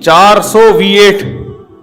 400 V8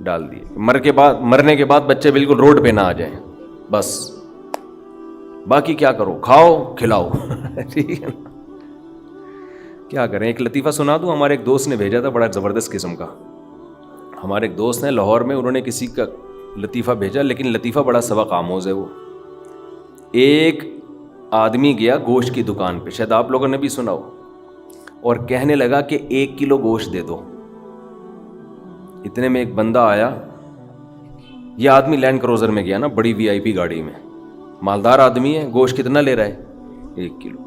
ڈال دیے, مرنے کے بعد بچے بالکل روڈ پہ نہ آ جائیں, بس باقی کیا کرو, کھاؤ کھلاؤ. ٹھیک ہے, کیا کریں. ایک لطیفہ سنا دوں, ہمارے ایک دوست نے بھیجا تھا, بڑا زبردست قسم کا. ہمارے ایک دوست ہیں لاہور میں, انہوں نے کسی کا لطیفہ بھیجا, لیکن لطیفہ بڑا سبق آموز ہے. وہ ایک آدمی گیا گوشت کی دکان پہ, شاید آپ لوگوں نے بھی سنا ہو, اور کہنے لگا کہ 1 کلو گوشت دے دو. اتنے میں ایک بندہ آیا, یہ آدمی لینڈ کروزر میں گیا نا, بڑی VIP گاڑی میں, مالدار آدمی ہے. گوشت کتنا لے رہا ہے؟ 1 کلو.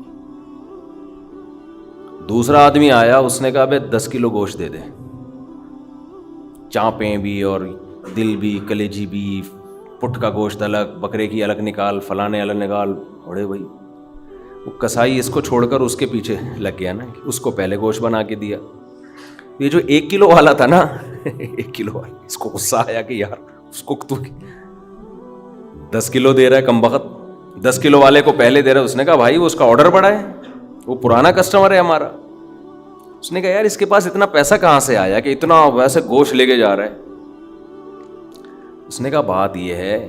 دوسرا آدمی آیا, اس نے کہا بھائی 10 کلو گوشت دے دے, چانپیں بھی اور دل بھی, کلیجی بھی, پٹ کا گوشت الگ, بکرے کی الگ نکال, فلانے الگ نکال. بڑے بھائی وہ کسائی اس کو چھوڑ کر اس کے پیچھے لگ گیا نا, اس کو پہلے گوشت بنا کے دیا. یہ جو 1 کلو والا تھا نا, 1 کلو والا, اس کو غصہ آیا کہ یار اس کو تو 10 کلو دے رہا ہے کم بخت, 10 کلو والے کو پہلے دے رہا ہے. اس نے کہا بھائی وہ اس کا آرڈر بڑا ہے, وہ پرانا کسٹمر ہے ہمارا. اس نے کہا یار اس کے پاس اتنا پیسہ کہاں سے آیا کہ اتنا ویسے گوشت لے کے جا رہا ہے. اس نے کہا بات یہ ہے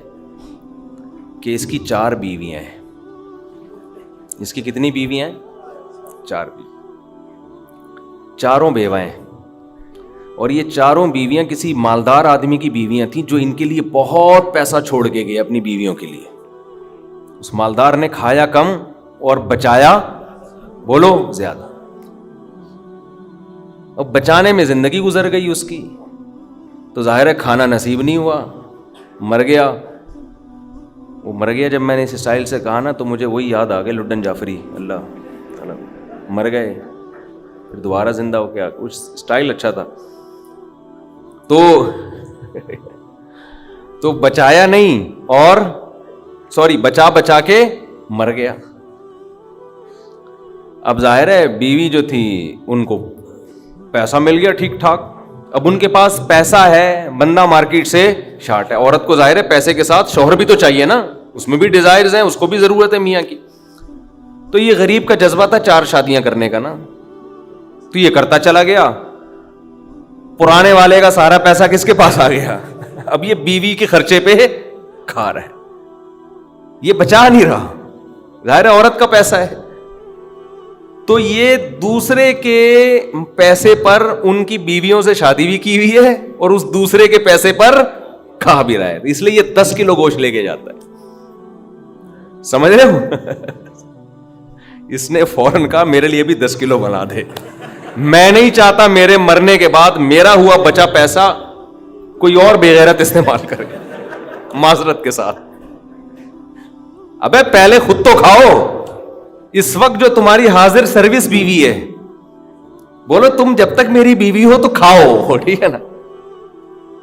کہ اس کی 4 بیویاں ہیں. اس کی کتنی بیویاں ہیں؟ 4 بیوی, چاروں بیوہ ہیں. اور یہ چاروں بیویاں کسی مالدار آدمی کی بیویاں تھیں جو ان کے لیے بہت پیسہ چھوڑ کے گئے اپنی بیویوں کے لیے. اس مالدار نے کھایا کم اور بچایا بولو زیادہ. اب بچانے میں زندگی گزر گئی اس کی, تو ظاہر ہے کھانا نصیب نہیں ہوا, مر گیا. وہ مر گیا جب میں نے اس اسٹائل سے کہا نا, تو مجھے وہی یاد آ گئے لڈن جعفری, اللہ مر گئے پھر دوبارہ زندہ ہو گیا. کچھ اسٹائل اچھا تھا. تو بچایا نہیں, اور بچا کے مر گیا. اب ظاہر ہے بیوی جو تھی ان کو پیسہ مل گیا ٹھیک ٹھاک. اب ان کے پاس پیسہ ہے, بندہ مارکیٹ سے شارٹ ہے. عورت کو ظاہر ہے پیسے کے ساتھ شوہر بھی تو چاہیے نا, اس میں بھی ڈیزائرز ہیں, اس کو بھی ضرورت ہے میاں کی. تو یہ غریب کا جذبہ تھا 4 شادیاں کرنے کا نا, تو یہ کرتا چلا گیا. پرانے والے کا سارا پیسہ کس کے پاس آ گیا؟ اب یہ بیوی کے خرچے پہ کھا رہا ہے, یہ بچا نہیں رہا. ظاہر ہے عورت کا پیسہ ہے, تو یہ دوسرے کے پیسے پر ان کی بیویوں سے شادی بھی کی ہوئی ہے, اور اس دوسرے کے پیسے پر کھا بھی رہا ہے. اس لیے یہ 10 کلو گوشت لے کے جاتا ہے. سمجھ رہے ہو؟ اس نے فوراً کہا میرے لیے بھی 10 کلو بنا دے, میں نہیں چاہتا میرے مرنے کے بعد میرا ہوا بچا پیسہ کوئی اور بے غیرت استعمال کرے. معذرت کے ساتھ, ابے پہلے خود تو کھاؤ. اس وقت جو تمہاری حاضر سروس بیوی ہے, بولو تم جب تک میری بیوی ہو تو کھاؤ, ٹھیک ہے نا,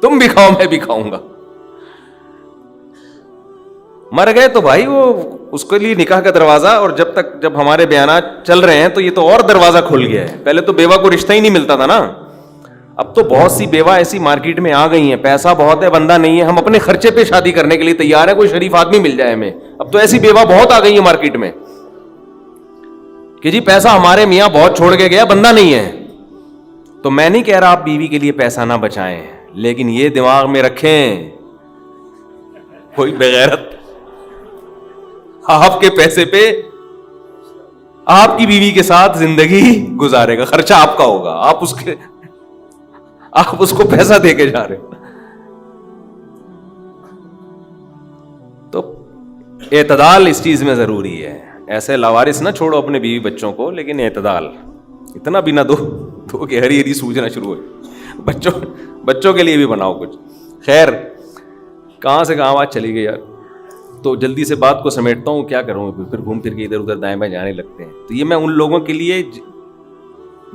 تم بھی کھاؤ میں بھی کھاؤں گا. مر گئے تو بھائی وہ اس کے لیے نکاح کا دروازہ, اور جب ہمارے بیانات چل رہے ہیں تو یہ تو اور دروازہ کھل گیا ہے. پہلے تو بیوہ کو رشتہ ہی نہیں ملتا تھا نا, اب تو بہت سی بیوہ ایسی مارکیٹ میں آ گئی ہیں, پیسہ بہت ہے, بندہ نہیں ہے, ہم اپنے خرچے پہ شادی کرنے کے لیے تیار ہے, کوئی شریف آدمی مل جائے ہمیں. اب تو ایسی بیوہ بہت آ گئی ہیں مارکیٹ میں کہ جی پیسہ ہمارے میاں بہت چھوڑ کے گیا, بندہ نہیں ہے. تو میں نہیں کہہ رہا آپ بیوی کے لیے پیسہ نہ بچائیں, لیکن یہ دماغ میں رکھیں کوئی بغیرت آپ کے پیسے پہ آپ کی بیوی کے ساتھ زندگی گزارے گا, خرچہ آپ کا ہوگا, آپ اس کو پیسہ دے کے جا رہے ہو. تو اعتدال اس چیز میں ضروری ہے. ایسے لاوارث نہ چھوڑو اپنے بیوی بچوں کو, لیکن اعتدال اتنا بھی نہ دو کہ ہری ہری سوجنا شروع ہو. بچوں کے لیے بھی بناؤ کچھ. خیر, کہاں سے کہاں بات چلی گئی یار, تو جلدی سے بات کو سمیٹتا ہوں. کیا کروں, پھر گھوم پھر کے ادھر ادھر دائیں بائیں جانے لگتے ہیں. تو یہ میں ان لوگوں کے لیے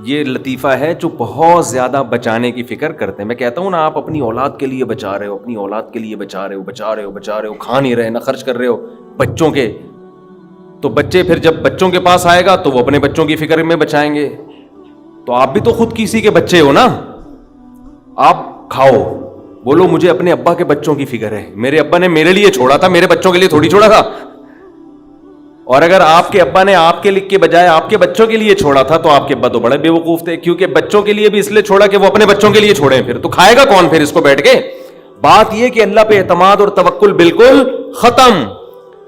یہ لطیفہ ہے جو بہت زیادہ بچانے کی فکر کرتے ہیں. میں کہتا ہوں نا, آپ اپنی اولاد کے لیے بچا رہے ہو, اپنی اولاد کے لیے بچا رہے ہو, کھا نہیں رہے, نہ خرچ کر رہے ہو بچوں کے, تو بچے پھر جب بچوں کے پاس آئے گا تو وہ اپنے بچوں کی فکر میں بچائیں گے. تو آپ بھی تو خود کسی کے بچے ہو نا, آپ کھاؤ, بولو مجھے اپنے ابا کے بچوں کی فکر ہے, میرے ابا نے میرے لیے چھوڑا تھا, میرے بچوں کے لیے تھوڑی چھوڑا تھا. اور اگر آپ کے ابا نے آپ کے کے بجائے آپ کے بچوں کے لیے چھوڑا تھا تو آپ کے ابا تو بڑے بیوقوف تھے, کیونکہ بچوں کے لیے بھی اس لیے چھوڑا کہ وہ اپنے بچوں کے لیے چھوڑیں, پھر تو کھائے گا کون پھر اس کو بیٹھ کے. بات یہ کہ اللہ پہ اعتماد اور توکل بالکل ختم.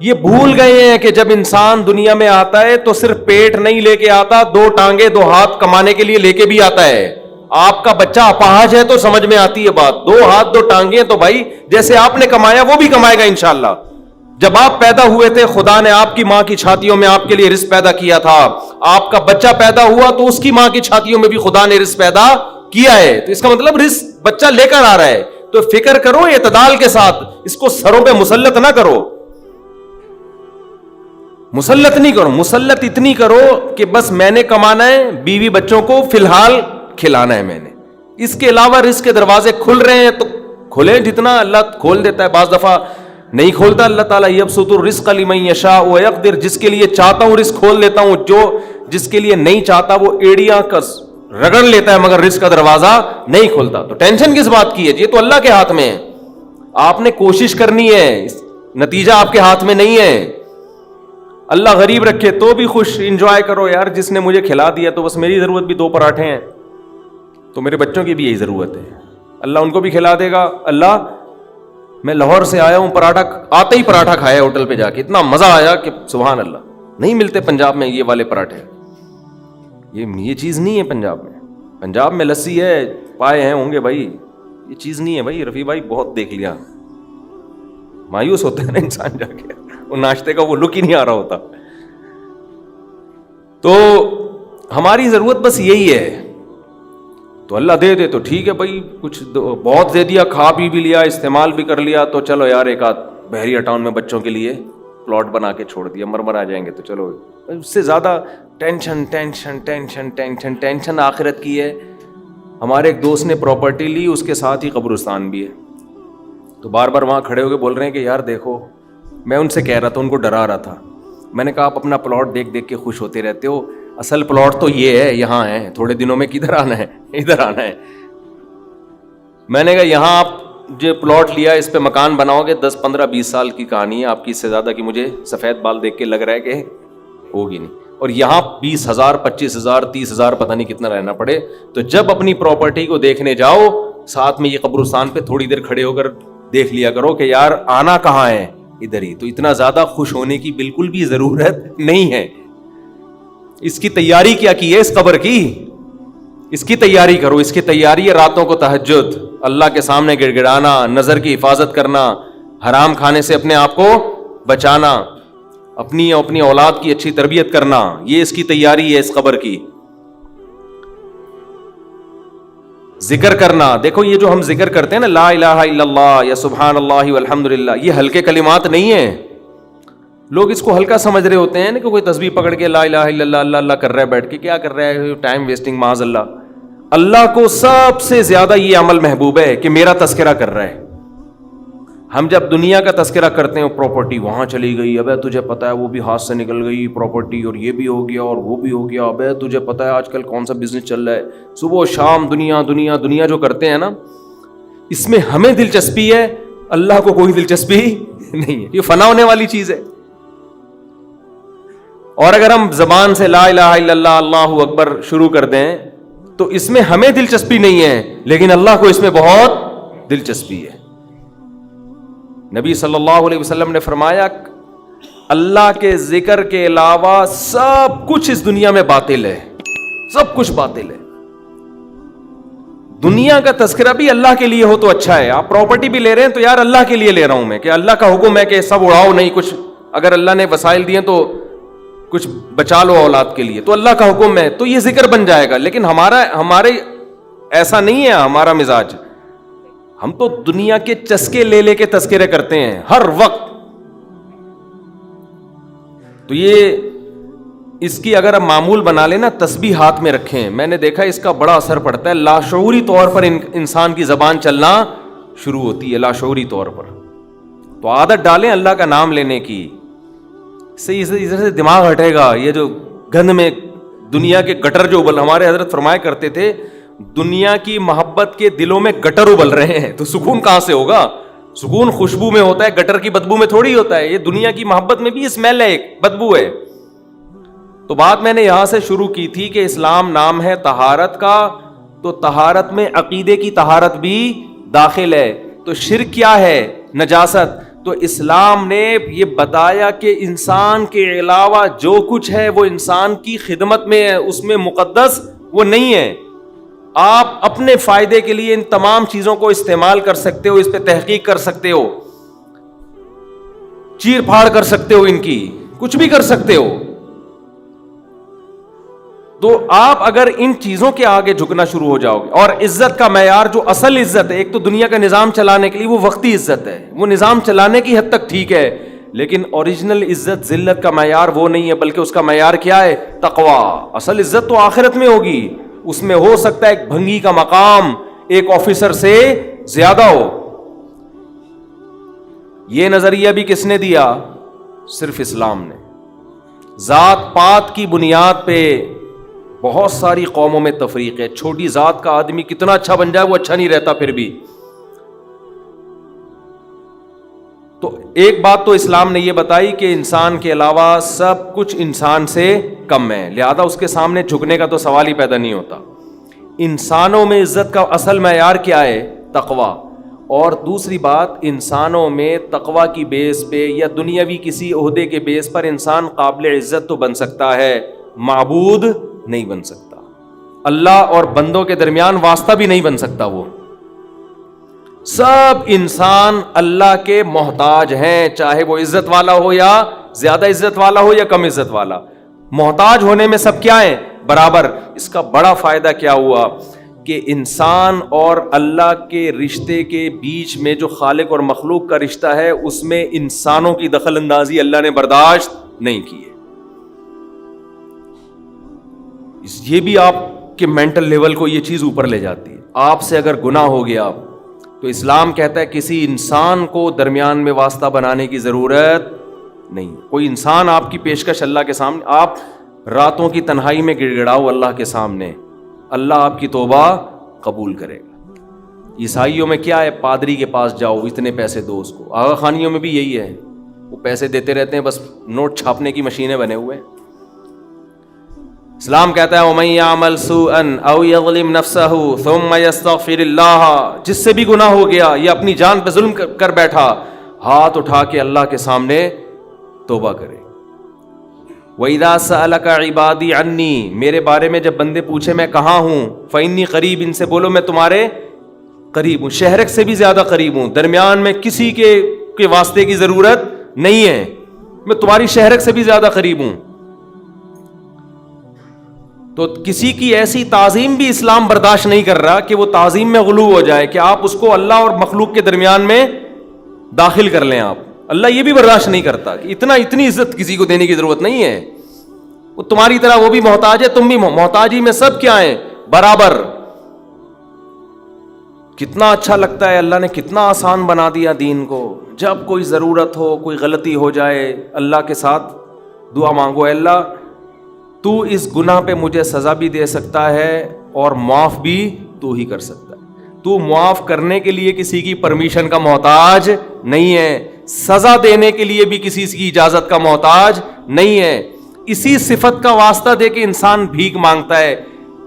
یہ بھول گئے ہیں کہ جب انسان دنیا میں آتا ہے تو صرف پیٹ نہیں لے کے آتا, 2 ٹانگیں 2 ہاتھ کمانے کے لیے لے کے بھی آتا ہے. آپ کا بچہ اپاہج ہے تو سمجھ میں آتی ہے بات, 2 ہاتھ 2 ٹانگیں تو بھائی جیسے آپ نے کمایا وہ بھی کمائے گا انشاءاللہ. جب آپ پیدا ہوئے تھے خدا نے آپ کی ماں کی چھاتیوں میں آپ کے لیے رزق پیدا کیا تھا, آپ کا بچہ پیدا ہوا تو اس کی ماں کی چھاتیوں میں بھی خدا نے رزق پیدا کیا ہے. تو اس کا مطلب رزق بچہ لے کر آ رہا ہے. تو فکر کرو اعتدال کے ساتھ, اس کو سروں پہ مسلط نہ کرو, مسلط نہیں کرو. مسلط اتنی کرو کہ بس میں نے کمانا ہے, بیوی بچوں کو فی الحال کھلانا ہے میں نے, اس کے علاوہ رزق کے دروازے کھل رہے ہیں تو کھلے, جتنا اللہ کھول دیتا ہے. بعض دفعہ نہیں کھولتا اللہ تعالیٰ, یبسط الرزق لمن یشاء ویقدر, جس کے لیے چاہتا ہوں رزق کھول دیتا ہوں, جو جس کے لیے نہیں چاہتا وہ ایڑیاں کس رگڑ لیتا ہے مگر رزق کا دروازہ نہیں کھولتا. تو ٹینشن کس بات کی ہے, یہ تو اللہ کے ہاتھ میں ہے. آپ نے کوشش کرنی ہے, نتیجہ آپ کے ہاتھ میں نہیں ہے. اللہ غریب رکھے تو بھی خوش, انجوائے کرو یار, جس نے مجھے کھلا دیا تو بس میری ضرورت بھی 2 پراٹھے ہیں تو میرے بچوں کی بھی یہی ضرورت ہے, اللہ ان کو بھی کھلا دے گا. اللہ میں لاہور سے آیا ہوں, پراٹھا آتے ہی پراٹھا کھایا ہوٹل پہ جا کے, اتنا مزہ آیا کہ سبحان اللہ, نہیں ملتے پنجاب میں یہ والے پراٹھے. یہ چیز نہیں ہے پنجاب میں. پنجاب میں لسی ہے, پائے ہیں ہوں گے بھائی, یہ چیز نہیں ہے بھائی. رفیع بھائی بہت دیکھ لیا, مایوس ہوتا ہے نا انسان جا کے, وہ ناشتے کا وہ لک ہی نہیں آ رہا ہوتا. تو ہماری ضرورت بس یہی ہے. تو اللہ دے دے تو ٹھیک ہے بھائی, کچھ بہت دے دیا, کھا پی بھی لیا, استعمال بھی کر لیا, تو چلو یار ایک آدھ بحریہ ٹاؤن میں بچوں کے لیے پلاٹ بنا کے چھوڑ دیا, مرمر آ جائیں گے تو چلو. اس سے زیادہ tension tension tension tension tension آخرت کی ہے. ہمارے ایک دوست نے پراپرٹی لی, اس کے ساتھ ہی قبرستان بھی ہے, تو بار بار وہاں کھڑے ہو کے بول رہے ہیں کہ یار دیکھو, میں ان سے کہہ رہا تھا, ان کو ڈرا رہا تھا, میں نے کہا آپ اپنا پلاٹ دیکھ دیکھ کے خوش ہوتے رہتے ہو, اصل پلاٹ تو یہ ہے, یہاں ہے, تھوڑے دنوں میں کدھر آنا ہے, ادھر آنا ہے. میں نے کہا یہاں آپ جو پلاٹ لیا اس پہ مکان بناؤ گے 10 15 20 سال کی کہانی ہے آپ کی, اس سے زیادہ کہ مجھے سفید بال دیکھ کے لگ رہا ہے کہ ہوگی نہیں. اور یہاں 20,000 25,000 30,000 پتہ نہیں کتنا رہنا پڑے. تو جب اپنی پراپرٹی کو دیکھنے جاؤ, ساتھ میں یہ قبرستان پہ تھوڑی دیر کھڑے ہو کر دیکھ لیا کرو کہ یار آنا کہاں ہے, ادھر ہی. تو اتنا زیادہ خوش ہونے کی بالکل بھی ضرورت نہیں ہے. اس کی تیاری کیا کی ہے, اس قبر کی, اس کی تیاری کرو. اس کی تیاری ہے راتوں کو تہجد, اللہ کے سامنے گڑ گڑانا, نظر کی حفاظت کرنا, حرام کھانے سے اپنے آپ کو بچانا, اپنی اولاد کی اچھی تربیت کرنا. یہ اس کی تیاری ہے اس قبر کی. ذکر کرنا, دیکھو یہ جو ہم ذکر کرتے ہیں نا, لا الہ الا اللہ یا سبحان اللہ والحمد للہ, یہ ہلکے کلمات نہیں ہیں. لوگ اس کو ہلکا سمجھ رہے ہوتے ہیں نا, کہ کوئی تسبیح پکڑ کے لا الہ الا اللہ اللہ اللہ کر رہا ہے بیٹھ کے, کیا کر رہا ہے, ٹائم ویسٹنگ معاذ اللہ. اللہ کو سب سے زیادہ یہ عمل محبوب ہے کہ میرا تذکرہ کر رہا ہے. ہم جب دنیا کا تذکرہ کرتے ہیں, پراپرٹی وہاں چلی گئی, ابے تجھے پتا ہے وہ بھی ہاتھ سے نکل گئی پراپرٹی, اور یہ بھی ہو گیا اور وہ بھی ہو گیا, ابے تجھے پتا ہے آج کل کون سا بزنس چل رہا ہے, صبح و شام دنیا دنیا دنیا جو کرتے ہیں نا, اس میں ہمیں دلچسپی ہے, اللہ کو کوئی دلچسپی نہیں ہے. یہ فنا ہونے والی چیز ہے. اور اگر ہم زبان سے لا الہ الا اللہ اللہ اکبر شروع کر دیں تو اس میں ہمیں دلچسپی نہیں ہے, لیکن اللہ کو اس میں بہت دلچسپی ہے. نبی صلی اللہ علیہ وسلم نے فرمایا اللہ کے ذکر کے علاوہ سب کچھ اس دنیا میں باطل ہے, سب کچھ باطل ہے. دنیا کا تذکرہ بھی اللہ کے لیے ہو تو اچھا ہے. آپ پراپرٹی بھی لے رہے ہیں تو یار اللہ کے لیے لے رہا ہوں میں, کہ اللہ کا حکم ہے کہ سب اڑاؤ نہیں, کچھ اگر اللہ نے وسائل دیے تو کچھ بچا لو اولاد کے لیے, تو اللہ کا حکم ہے تو یہ ذکر بن جائے گا. لیکن ہمارے ایسا نہیں ہے ہمارا مزاج. ہم تو دنیا کے چسکے لے لے کے تذکرے کرتے ہیں ہر وقت. تو یہ اس کی اگر ہم معمول بنا لیں نا, تسبیح ہاتھ میں رکھیں, میں نے دیکھا اس کا بڑا اثر پڑتا ہے. لاشعوری طور پر انسان کی زبان چلنا شروع ہوتی ہے, لاشعوری طور پر. تو عادت ڈالیں اللہ کا نام لینے کی, سے ادھر سے دماغ ہٹے گا. یہ جو گند میں دنیا کے گٹر جو ہمارے حضرت فرمایا کرتے تھے, دنیا کی محبت کے دلوں میں گٹر ابل رہے ہیں, تو سکون کہاں سے ہوگا. سکون خوشبو میں ہوتا ہے, گٹر کی بدبو میں تھوڑی ہوتا ہے. یہ دنیا کی محبت میں بھی اسمیل ہے, ایک بدبو ہے. تو بات میں نے یہاں سے شروع کی تھی کہ اسلام نام ہے طہارت کا, تو طہارت میں عقیدے کی طہارت بھی داخل ہے. تو شرک کیا ہے؟ نجاست. تو اسلام نے یہ بتایا کہ انسان کے علاوہ جو کچھ ہے وہ انسان کی خدمت میں ہے, اس میں مقدس وہ نہیں ہے. آپ اپنے فائدے کے لیے ان تمام چیزوں کو استعمال کر سکتے ہو, اس پہ تحقیق کر سکتے ہو, چیر پھاڑ کر سکتے ہو, ان کی کچھ بھی کر سکتے ہو. تو آپ اگر ان چیزوں کے آگے جھکنا شروع ہو جاؤ گے, اور عزت کا معیار جو اصل عزت ہے, ایک تو دنیا کا نظام چلانے کے لیے وہ وقتی عزت ہے, وہ نظام چلانے کی حد تک ٹھیک ہے, لیکن اوریجنل عزت ذلت کا معیار وہ نہیں ہے, بلکہ اس کا معیار کیا ہے؟ تقویٰ. اصل عزت تو آخرت میں ہوگی, اس میں ہو سکتا ہے ایک بھنگی کا مقام ایک آفیسر سے زیادہ ہو. یہ نظریہ بھی کس نے دیا؟ صرف اسلام نے. ذات پات کی بنیاد پہ بہت ساری قوموں میں تفریق ہے. چھوٹی ذات کا آدمی کتنا اچھا بن جائے وہ اچھا نہیں رہتا پھر بھی. تو ایک بات تو اسلام نے یہ بتائی کہ انسان کے علاوہ سب کچھ انسان سے کم ہے, لہذا اس کے سامنے جھکنے کا تو سوال ہی پیدا نہیں ہوتا. انسانوں میں عزت کا اصل معیار کیا ہے؟ تقویٰ. اور دوسری بات, انسانوں میں تقویٰ کی بیس پہ یا دنیاوی کسی عہدے کے بیس پر انسان قابل عزت تو بن سکتا ہے, معبود نہیں بن سکتا. اللہ اور بندوں کے درمیان واسطہ بھی نہیں بن سکتا. وہ سب انسان اللہ کے محتاج ہیں, چاہے وہ عزت والا ہو یا زیادہ عزت والا ہو یا کم عزت والا. محتاج ہونے میں سب کیا ہیں؟ برابر. اس کا بڑا فائدہ کیا ہوا کہ انسان اور اللہ کے رشتے کے بیچ میں جو خالق اور مخلوق کا رشتہ ہے, اس میں انسانوں کی دخل اندازی اللہ نے برداشت نہیں کی ہے. یہ بھی آپ کے مینٹل لیول کو یہ چیز اوپر لے جاتی ہے. آپ سے اگر گناہ ہو گیا تو اسلام کہتا ہے کسی انسان کو درمیان میں واسطہ بنانے کی ضرورت نہیں. کوئی انسان آپ کی پیشکش اللہ کے سامنے, آپ راتوں کی تنہائی میں گڑ گڑاؤ اللہ کے سامنے, اللہ آپ کی توبہ قبول کرے گا. عیسائیوں میں کیا ہے؟ پادری کے پاس جاؤ, اتنے پیسے دو اس کو. آغا خانیوں میں بھی یہی ہے, وہ پیسے دیتے رہتے ہیں, بس نوٹ چھاپنے کی مشینیں بنے ہوئے ہیں. اسلام کہتا ہے وَمَن يَعْمَلْ سُوءًا أَوْ يَظْلِمْ نَفْسَهُ ثُمَّ يَسْتَغْفِرِ اللَّهَ, جس سے بھی گناہ ہو گیا یا اپنی جان پہ ظلم کر بیٹھا, ہاتھ اٹھا کے اللہ کے سامنے توبہ کرے. وَإِذَا سَأَلَكَ عِبَادِي عَنِّي, میرے بارے میں جب بندے پوچھے میں کہاں ہوں, فَإِنِّي قریب, ان سے بولو میں تمہارے قریب ہوں. شہرک سے بھی زیادہ قریب ہوں, درمیان میں کسی کے واسطے کی ضرورت نہیں ہے, میں تمہاری شہرک سے بھی زیادہ قریب ہوں. تو کسی کی ایسی تعظیم بھی اسلام برداشت نہیں کر رہا کہ وہ تعظیم میں غلو ہو جائے, کہ آپ اس کو اللہ اور مخلوق کے درمیان میں داخل کر لیں. آپ اللہ یہ بھی برداشت نہیں کرتا کہ اتنی عزت کسی کو دینے کی ضرورت نہیں ہے. وہ تمہاری طرح وہ بھی محتاج ہے, تم بھی محتاجی میں سب کیا ہیں؟ برابر. کتنا اچھا لگتا ہے, اللہ نے کتنا آسان بنا دیا دین کو. جب کوئی ضرورت ہو, کوئی غلطی ہو جائے, اللہ کے ساتھ دعا مانگو, اے اللہ تو اس گناہ پہ مجھے سزا بھی دے سکتا ہے اور معاف بھی تو ہی کر سکتا ہے. تو معاف کرنے کے لیے کسی کی پرمیشن کا محتاج نہیں ہے, سزا دینے کے لیے بھی کسی کی اجازت کا محتاج نہیں ہے. اسی صفت کا واسطہ دے کے انسان بھیک مانگتا ہے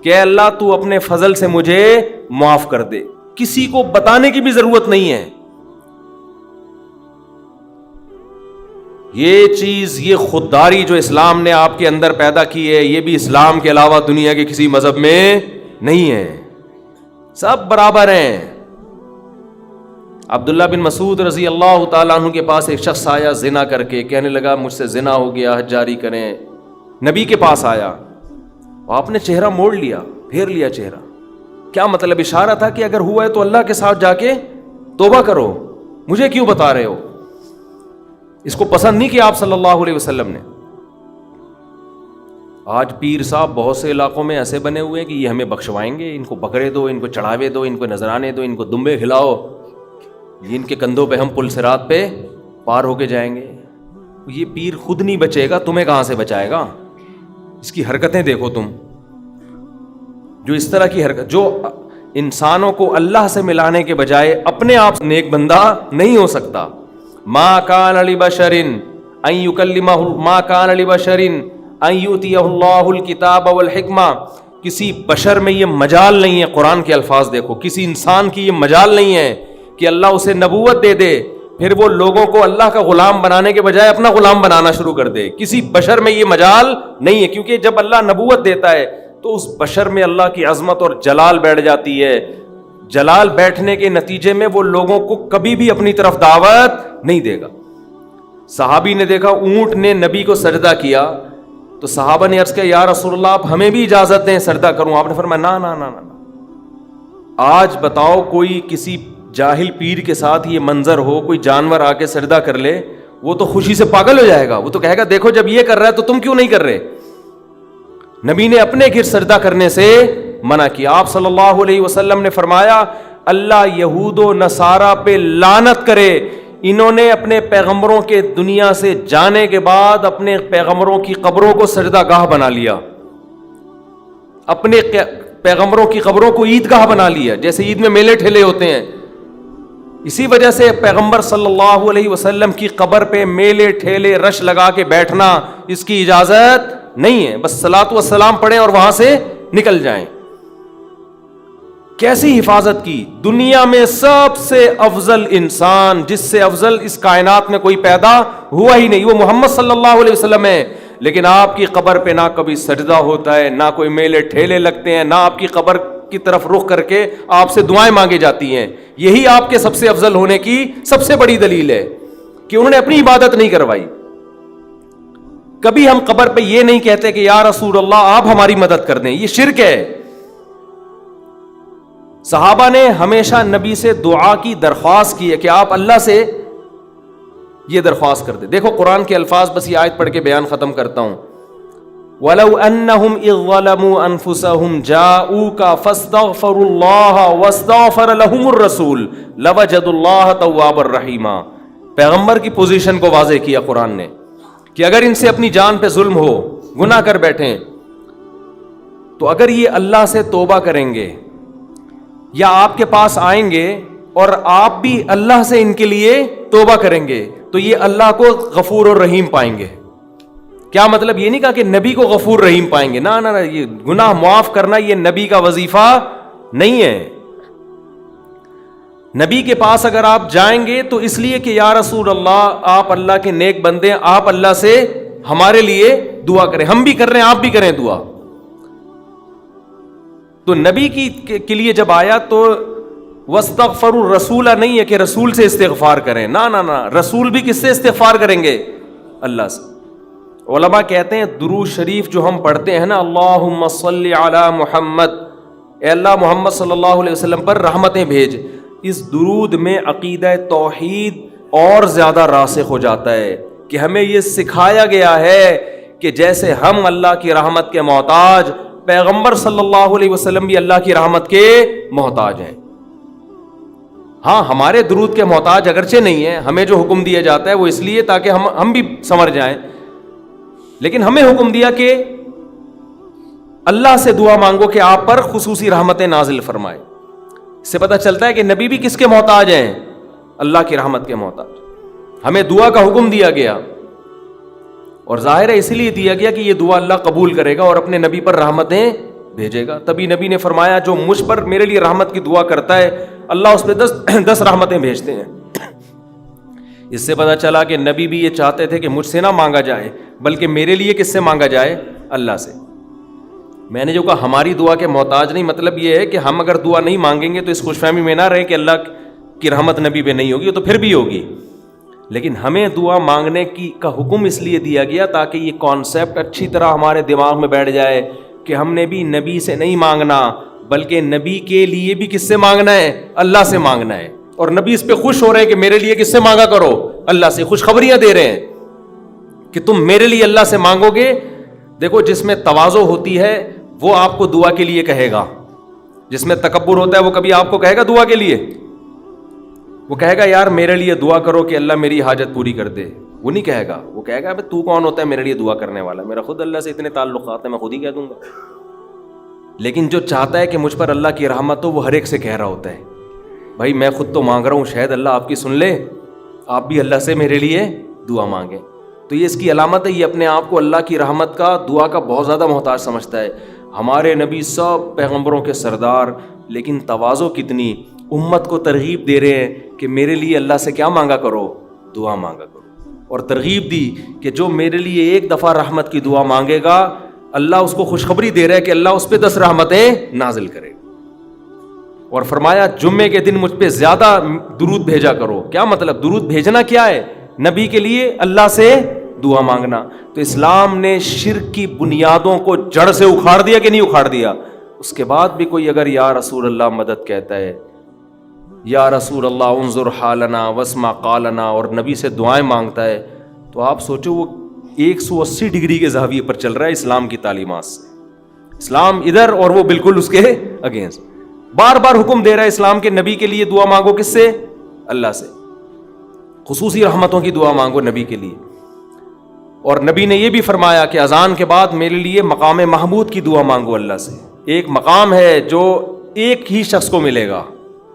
کہ اے اللہ تو اپنے فضل سے مجھے معاف کر دے. کسی کو بتانے کی بھی ضرورت نہیں ہے. یہ چیز, یہ خودداری جو اسلام نے آپ کے اندر پیدا کی ہے, یہ بھی اسلام کے علاوہ دنیا کے کسی مذہب میں نہیں ہے. سب برابر ہیں. عبداللہ بن مسعود رضی اللہ تعالیٰ عنہ کے پاس ایک شخص آیا زنا کر کے, کہنے لگا مجھ سے زنا ہو گیا, حج جاری کریں. نبی کے پاس آیا, آپ نے چہرہ موڑ لیا, پھیر لیا چہرہ. کیا مطلب؟ اشارہ تھا کہ اگر ہوا ہے تو اللہ کے ساتھ جا کے توبہ کرو, مجھے کیوں بتا رہے ہو. اس کو پسند نہیں کیا آپ صلی اللہ علیہ وسلم نے. آج پیر صاحب بہت سے علاقوں میں ایسے بنے ہوئے ہیں کہ یہ ہمیں بخشوائیں گے, ان کو بکرے دو, ان کو چڑھاوے دو, ان کو نذرانے دو, ان کو دمبے کھلاؤ, ان کے کندھوں پہ ہم پل صراط پہ پار ہو کے جائیں گے. یہ پیر خود نہیں بچے گا, تمہیں کہاں سے بچائے گا. اس کی حرکتیں دیکھو تم, جو اس طرح کی حرکت, جو انسانوں کو اللہ سے ملانے کے بجائے اپنے آپ نیک بندہ نہیں ہو سکتا. ما کان لبشر ان یکلمہ ما کان لبشر ان یؤتیہ اللہ الکتاب والحکمہ. کسی بشر میں یہ مجال نہیں ہے, قرآن کے الفاظ دیکھو, کسی انسان کی یہ مجال نہیں ہے کہ اللہ اسے نبوت دے دے پھر وہ لوگوں کو اللہ کا غلام بنانے کے بجائے اپنا غلام بنانا شروع کر دے. کسی بشر میں یہ مجال نہیں ہے, کیونکہ جب اللہ نبوت دیتا ہے تو اس بشر میں اللہ کی عظمت اور جلال بیٹھ جاتی ہے. جلال بیٹھنے کے نتیجے میں وہ لوگوں کو کبھی بھی اپنی طرف دعوت نہیں دے گا. صحابی نے دیکھا اونٹ نے نبی کو سجدہ کیا تو صحابہ نے عرض کیا یا رسول اللہ آپ ہمیں بھی اجازت دیں سجدہ کروں. آپ نے فرمایا نا نا نا نا. آج بتاؤ کوئی کسی جاہل پیر کے ساتھ یہ منظر ہو, کوئی جانور آ کے سجدہ کر لے, وہ تو خوشی سے پاگل ہو جائے گا. وہ تو کہے گا دیکھو جب یہ کر رہا ہے تو تم کیوں نہیں کر رہے. نبی نے اپنے گھر سجدہ کرنے سے منع کیا. آپ صلی اللہ علیہ وسلم نے فرمایا اللہ یہود و نصارہ پہ لعنت کرے, انہوں نے اپنے پیغمبروں کے دنیا سے جانے کے بعد اپنے پیغمبروں کی قبروں کو سجدہ گاہ بنا لیا, اپنے پیغمبروں کی قبروں کو عیدگاہ بنا لیا, جیسے عید میں میلے ٹھیلے ہوتے ہیں. اسی وجہ سے پیغمبر صلی اللہ علیہ وسلم کی قبر پہ میلے ٹھیلے رش لگا کے بیٹھنا اس کی اجازت نہیں ہے. بس صلاۃ و سلام پڑھیں اور وہاں سے نکل جائیں. کیسی حفاظت کی. دنیا میں سب سے افضل انسان, جس سے افضل اس کائنات میں کوئی پیدا ہوا ہی نہیں, وہ محمد صلی اللہ علیہ وسلم ہے. لیکن آپ کی قبر پہ نہ کبھی سجدہ ہوتا ہے, نہ کوئی میلے ٹھیلے لگتے ہیں, نہ آپ کی قبر کی طرف رخ کر کے آپ سے دعائیں مانگی جاتی ہیں. یہی آپ کے سب سے افضل ہونے کی سب سے بڑی دلیل ہے کہ انہوں نے اپنی عبادت نہیں کروائی. کبھی ہم قبر پہ یہ نہیں کہتے کہ یا رسول اللہ آپ ہماری مدد کر دیں, یہ شرک ہے. صحابہ نے ہمیشہ نبی سے دعا کی درخواست کی ہے کہ آپ اللہ سے یہ درخواست کر دیں. دیکھو قرآن کے الفاظ, بس یہ آیت پڑھ کے بیان ختم کرتا ہوں. وَلَوْ أَنَّهُمْ إِذْ ظَلَمُوا أَنفُسَهُمْ جَاءُوكَ فَاسْتَغْفَرُوا اللَّهَ وَاسْتَغْفَرَ لَهُمُ الرَّسُولُ لَوَجَدُوا اللَّهَ تَوَّابًا رَحِيمًا. پیغمبر کی پوزیشن کو واضح کیا قرآن نے کہ اگر ان سے اپنی جان پہ ظلم ہو, گناہ کر بیٹھیں, تو اگر یہ اللہ سے توبہ کریں گے یا آپ کے پاس آئیں گے اور آپ بھی اللہ سے ان کے لیے توبہ کریں گے تو یہ اللہ کو غفور اور رحیم پائیں گے. کیا مطلب؟ یہ نہیں کہا کہ نبی کو غفور رحیم پائیں گے, نہ یہ گناہ معاف کرنا یہ نبی کا وظیفہ نہیں ہے. نبی کے پاس اگر آپ جائیں گے تو اس لیے کہ یا رسول اللہ آپ اللہ کے نیک بندے, آپ اللہ سے ہمارے لیے دعا کریں. ہم بھی کر رہے ہیں, آپ بھی کریں دعا. تو نبی کے لیے جب آیا تو وَاسْتَغْفَرُوا الرَّسُولَ نہیں ہے کہ رسول سے استغفار کریں, نہ رسول بھی کس سے استغفار کریں گے؟ اللہ سے. علماء کہتے ہیں درود شریف جو ہم پڑھتے ہیں نا, اللہم صلی علی محمد, اے اللہ محمد صلی اللہ علیہ وسلم پر رحمتیں بھیج, اس درود میں عقیدہ توحید اور زیادہ راسخ ہو جاتا ہے کہ ہمیں یہ سکھایا گیا ہے کہ جیسے ہم اللہ کی رحمت کے محتاج, پیغمبر صلی اللہ علیہ وسلم بھی اللہ کی رحمت کے محتاج ہیں. ہاں ہمارے درود کے محتاج اگرچہ نہیں ہیں, ہمیں جو حکم دیا جاتا ہے وہ اس لیے تاکہ ہم بھی سمجھ جائیں, لیکن ہمیں حکم دیا کہ اللہ سے دعا مانگو کہ آپ پر خصوصی رحمتیں نازل فرمائے. اس سے پتہ چلتا ہے کہ نبی بھی کس کے محتاج ہیں؟ اللہ کی رحمت کے محتاج. ہمیں دعا کا حکم دیا گیا اور ظاہر ہے اسی لیے دیا گیا کہ یہ دعا اللہ قبول کرے گا اور اپنے نبی پر رحمتیں بھیجے گا. تبھی نبی نے فرمایا جو مجھ پر میرے لیے رحمت کی دعا کرتا ہے اللہ اس پہ 10 رحمتیں بھیجتے ہیں. اس سے پتہ چلا کہ نبی بھی یہ چاہتے تھے کہ مجھ سے نہ مانگا جائے بلکہ میرے لیے کس سے مانگا جائے؟ اللہ سے. میں نے جو کہا ہماری دعا کے محتاج نہیں, مطلب یہ ہے کہ ہم اگر دعا نہیں مانگیں گے تو اس خوش فہمی میں نہ رہے کہ اللہ کی رحمت نبی پہ نہیں ہوگی, تو پھر بھی ہوگی. لیکن ہمیں دعا مانگنے کا حکم اس لیے دیا گیا تاکہ یہ کانسیپٹ اچھی طرح ہمارے دماغ میں بیٹھ جائے کہ ہم نے بھی نبی سے نہیں مانگنا بلکہ نبی کے لیے بھی کس سے مانگنا ہے؟ اللہ سے مانگنا ہے. اور نبی اس پہ خوش ہو رہے ہیں کہ میرے لیے کس سے مانگا کرو؟ اللہ سے. خوشخبریاں دے رہے ہیں کہ تم میرے لیے اللہ سے مانگو گے. دیکھو جس میں تواضع ہوتی ہے وہ آپ کو دعا کے لیے کہے گا, جس میں تکبر ہوتا ہے وہ کبھی آپ کو کہے گا دعا کے لیے؟ وہ کہے گا یار میرے لیے دعا کرو کہ اللہ میری حاجت پوری کر دے. وہ نہیں کہے گا, وہ کہے گا تو کون ہوتا ہے میرے لیے دعا کرنے والا؟ میرا خود اللہ سے اتنے تعلقات ہیں, میں خود ہی کہہ دوں گا. لیکن جو چاہتا ہے کہ مجھ پر اللہ کی رحمت ہو وہ ہر ایک سے کہہ رہا ہوتا ہے بھائی میں خود تو مانگ رہا ہوں, شاید اللہ آپ کی سن لے, آپ بھی اللہ سے میرے لیے دعا مانگیں. تو یہ اس کی علامت ہے, یہ اپنے آپ کو اللہ کی رحمت کا, دعا کا بہت زیادہ محتاج سمجھتا ہے. ہمارے نبی سب پیغمبروں کے سردار, لیکن تواضع کتنی, امت کو ترغیب دے رہے ہیں کہ میرے لیے اللہ سے کیا مانگا کرو, دعا مانگا کرو. اور ترغیب دی کہ جو میرے لیے ایک دفعہ رحمت کی دعا مانگے گا اللہ اس کو خوشخبری دے رہا ہے کہ اللہ اس پہ 10 رحمتیں نازل کرے. اور فرمایا جمعے کے دن مجھ پہ زیادہ درود بھیجا کرو. کیا مطلب, درود بھیجنا کیا ہے, نبی کے لیے اللہ سے دعا مانگنا. تو اسلام نے شرک کی بنیادوں کو جڑ سے اکھاڑ دیا کہ نہیں اکھاڑ دیا؟ اس کے بعد بھی کوئی اگر یا رسول اللہ مدد کہتا ہے, یا رسول اللہ انظر حالنا واسمع قالنا, اور نبی سے دعائیں مانگتا ہے, تو آپ سوچو وہ 180 ڈگری کے زاویے پر چل رہا ہے اسلام کی تعلیمات سے. اسلام ادھر اور وہ بالکل اس کے اگینسٹ. بار بار حکم دے رہا ہے اسلام کے نبی کے لیے دعا مانگو, کس سے؟ اللہ سے. خصوصی رحمتوں کی دعا مانگو نبی کے لیے. اور نبی نے یہ بھی فرمایا کہ اذان کے بعد میرے لیے مقام محمود کی دعا مانگو اللہ سے. ایک مقام ہے جو ایک ہی شخص کو ملے گا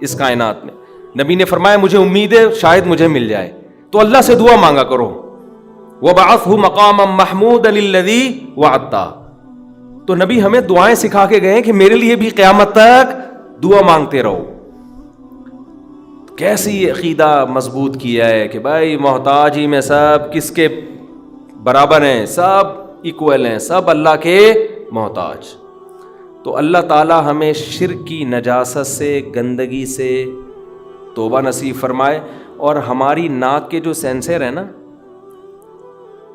اس کائنات میں. نبی نے فرمایا مجھے امید ہے شاید مجھے مل جائے, تو اللہ سے دعا مانگا کرو. وَبَعَثْهُ مَقَامًا مَحْمُودًا الَّذِي وَعَدتَّ. تو نبی ہمیں دعائیں سکھا کے گئے کہ میرے لیے بھی قیامت تک دعا مانگتے رہو. کیسی عقیدہ مضبوط کیا ہے کہ بھائی محتاج ہی میں سب کس کے برابر ہیں, سب ایکول ہیں, سب اللہ کے محتاج. تو اللہ تعالی ہمیں شرک کی نجاست سے, گندگی سے توبہ نصیب فرمائے, اور ہماری ناک کے جو سینسر ہیں نا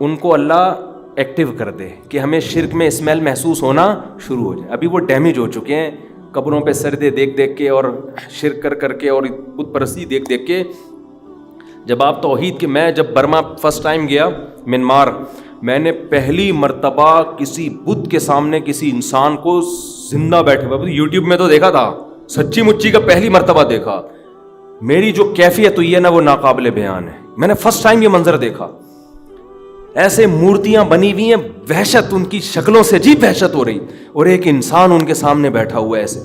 ان کو اللہ ایکٹیو کر دے کہ ہمیں شرک میں اسمیل محسوس ہونا شروع ہو جائے. ابھی وہ ڈیمیج ہو چکے ہیں قبروں پہ سردے دیکھ دیکھ کے اور شرک کر کر کے اور بت پرستی دیکھ دیکھ کے. جب آپ توحید کے, میں جب برما فرسٹ ٹائم گیا منمار, میں نے پہلی مرتبہ کسی بت کے سامنے کسی انسان کو زندہ بیٹھے ہوئے, یوٹیوب میں تو دیکھا تھا, سچی مچی کا پہلی مرتبہ دیکھا. میری جو کیفیت ہوئی ہے نا وہ ناقابل بیان ہے. میں نے فرسٹ ٹائم یہ منظر دیکھا. ایسے مورتیاں بنی ہوئی ہیں, وحشت ان کی شکلوں سے عجیب وحشت ہو رہی, اور ایک انسان ان کے سامنے بیٹھا ہوا ہے. ایسے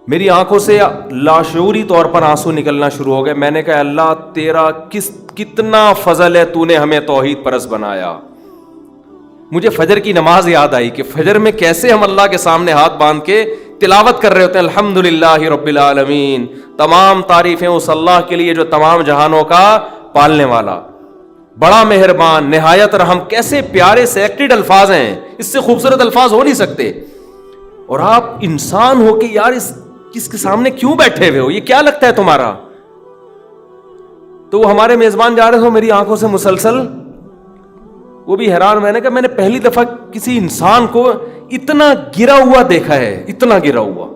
میری آنکھوں سے لاشعوری طور پر آنسو نکلنا شروع ہو گئے. میں نے کہا اللہ تیرا کتنا فضل ہے, تو نے ہمیں توحید پرست بنایا. مجھے فجر کی نماز یاد آئی کہ فجر میں کیسے ہم اللہ کے سامنے ہاتھ باندھ کے تلاوت کر رہے ہوتے ہیں, الحمدللہ رب العالمین, تمام تعریفیں اس اللہ کے لیے جو تمام جہانوں کا پالنے والا, بڑا مہربان, نہایت رحم. کیسے پیارے سلیکٹڈ الفاظ ہیں, اس سے خوبصورت الفاظ ہو نہیں سکتے. اور آپ انسان ہو کہ یار اس کے سامنے کیوں بیٹھے ہوئے ہو, یہ کیا لگتا ہے تمہارا؟ تو وہ ہمارے میزبان جا رہے تھے, میری آنکھوں سے مسلسل, وہ بھی حیران. میں نے کہا میں نے پہلی دفعہ کسی انسان کو اتنا گرا ہوا دیکھا ہے, اتنا گرا ہوا.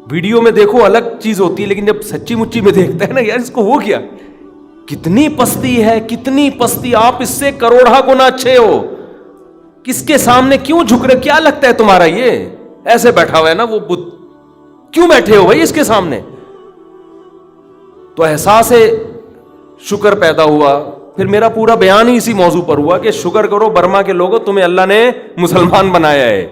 ویڈیو میں دیکھو الگ چیز ہوتی ہے, لیکن جب سچی مچی میں دیکھتا ہے نا یار اس کو ہو گیا, کتنی پستی ہے, کتنی پستی. آپ اس سے کروڑا گنا اچھے ہو, کس کے سامنے کیوں جھک رہے؟ کیا لگتا ہے تمہارا یہ ایسے بیٹھا ہوا ہے نا وہ بت, کیوں بیٹھے ہو بھائی اس کے سامنے؟ تو احساس شکر پیدا ہوا. پھر میرا پورا بیان ہی اسی موضوع پر ہوا کہ شکر کرو برما کے لوگوں, تمہیں اللہ نے مسلمان بنایا ہے.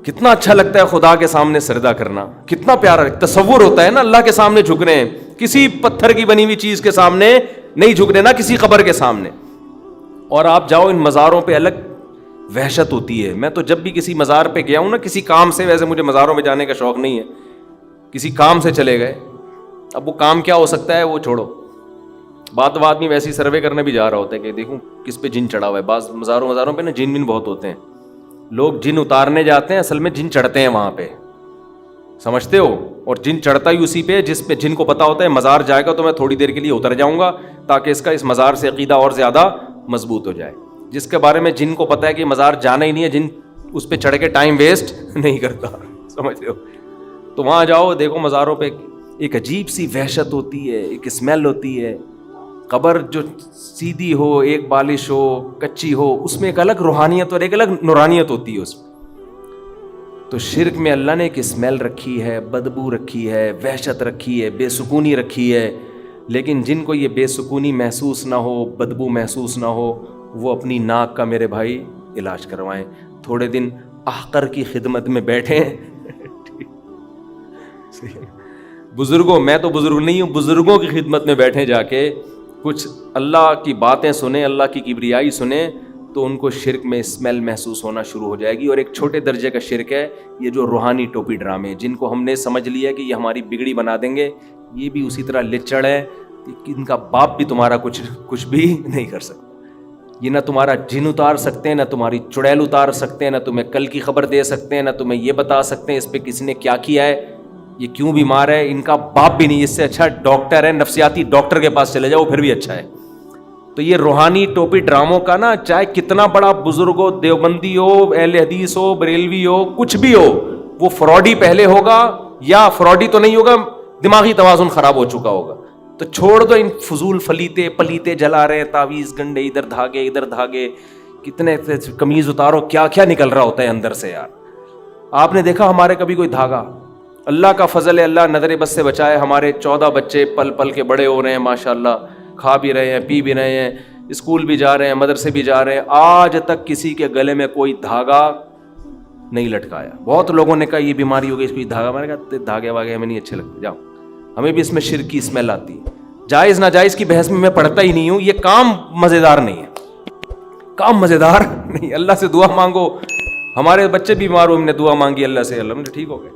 کتنا اچھا لگتا ہے خدا کے سامنے سجدہ کرنا, کتنا پیارا تصور ہوتا ہے نا اللہ کے سامنے جھک رہے ہیں. کسی پتھر کی بنی ہوئی چیز کے سامنے نہیں جھک رہے, نہ کسی قبر کے سامنے. اور آپ جاؤ ان مزاروں پہ, الگ وحشت ہوتی ہے. میں تو جب بھی کسی مزار پہ گیا ہوں نا کسی کام سے, ویسے مجھے مزاروں میں جانے کا شوق نہیں ہے, کسی کام سے چلے گئے, اب وہ کام کیا ہو سکتا ہے وہ چھوڑو, بات آدمی ویسے سروے کرنے بھی جا رہا ہوتا ہے کہ دیکھوں کس پہ جن چڑھا ہوا ہے. بعض مزاروں پہ نا جن بہت ہوتے ہیں, لوگ جن اتارنے جاتے ہیں, اصل میں جن چڑھتے ہیں وہاں پہ, سمجھتے ہو؟ اور جن چڑھتا ہی اسی پہ جس پہ جن کو پتا ہوتا ہے مزار جائے گا تو میں تھوڑی دیر کے لیے اتر جاؤں گا تاکہ اس مزار سے عقیدہ اور زیادہ مضبوط ہو جائے. جس کے بارے میں جن کو پتا ہے کہ مزار جانا ہی نہیں ہے, جن اس پہ چڑھ کے ٹائم ویسٹ نہیں کرتا, سمجھ رہے ہو؟ تو وہاں جاؤ, دیکھو مزاروں پہ ایک عجیب سی وحشت ہوتی ہے, ایک اسمیل ہوتی ہے. قبر جو سیدھی ہو, ایک بالش ہو, کچی ہو, اس میں ایک الگ روحانیت اور ایک الگ نورانیت ہوتی ہے اس میں. تو شرک میں اللہ نے ایک اسمیل رکھی ہے, بدبو رکھی ہے, وحشت رکھی ہے, بے سکونی رکھی ہے. لیکن جن کو یہ بے سکونی محسوس نہ ہو, بدبو محسوس نہ ہو, وہ اپنی ناک کا میرے بھائی علاج کروائیں. تھوڑے دن احقر کی خدمت میں بیٹھیں. بزرگوں, میں تو بزرگ نہیں ہوں, بزرگوں کی خدمت میں بیٹھیں جا کے, کچھ اللہ کی باتیں سنیں, اللہ کی کبریائی سنیں, تو ان کو شرک میں اسمیل محسوس ہونا شروع ہو جائے گی. اور ایک چھوٹے درجے کا شرک ہے یہ جو روحانی ٹوپی ڈرامے, جن کو ہم نے سمجھ لیا کہ یہ ہماری بگڑی بنا دیں گے, یہ بھی اسی طرح لچڑ ہے کہ ان کا باپ بھی تمہارا کچھ بھی نہیں کر سکتا. یہ نہ تمہارا جن اتار سکتے ہیں, نہ تمہاری چڑیل اتار سکتے ہیں, نہ تمہیں کل کی خبر دے سکتے ہیں, نہ تمہیں یہ بتا سکتے ہیں اس پہ کسی نے کیا کیا ہے, یہ کیوں بیمار ہے. ان کا باپ بھی نہیں. اس سے اچھا ڈاکٹر ہے, نفسیاتی ڈاکٹر کے پاس چلے جاؤ, پھر بھی اچھا ہے. تو یہ روحانی ٹوپی ڈراموں کا نا, چاہے کتنا بڑا بزرگ ہو, دیوبندی ہو, اہل حدیث ہو, بریلوی ہو, کچھ بھی ہو, وہ فراڈی پہلے ہوگا, یا فراڈی تو نہیں ہوگا, دماغی توازن خراب ہو چکا ہوگا. تو چھوڑ دو ان فضول پلیتے جلا رہے ہیں, تعویذ گنڈے, ادھر دھاگے, کتنے قمیض اتارو, کیا کیا نکل رہا ہوتا ہے اندر سے یار. آپ نے دیکھا ہمارے کبھی کوئی دھاگا؟ اللہ کا فضل ہے, اللہ نظر بد سے بچائے, ہمارے 14 بچے پل پل کے بڑے ہو رہے ہیں ماشاءاللہ, کھا بھی رہے ہیں, پی بھی رہے ہیں, اسکول بھی جا رہے ہیں, مدرسے بھی جا رہے ہیں. آج تک کسی کے گلے میں کوئی دھاگا نہیں لٹکایا. بہت لوگوں نے کہا یہ بیماری ہو گئی, اس کو دھاگا, میں نے کہا دھاگے واگے ہمیں نہیں اچھے لگتے, جاؤ, ہمیں بھی اس میں شرک کی اسمیل آتی ہے. جائز ناجائز کی بحث میں پڑھتا ہی نہیں ہوں, یہ کام مزیدار نہیں ہے, کام مزیدار نہیں. اللہ سے دعا مانگو, ہمارے بچے بیمار ہوئے, ہم نے دعا مانگی اللہ سے, اللہ نے ٹھیک ہو گئے.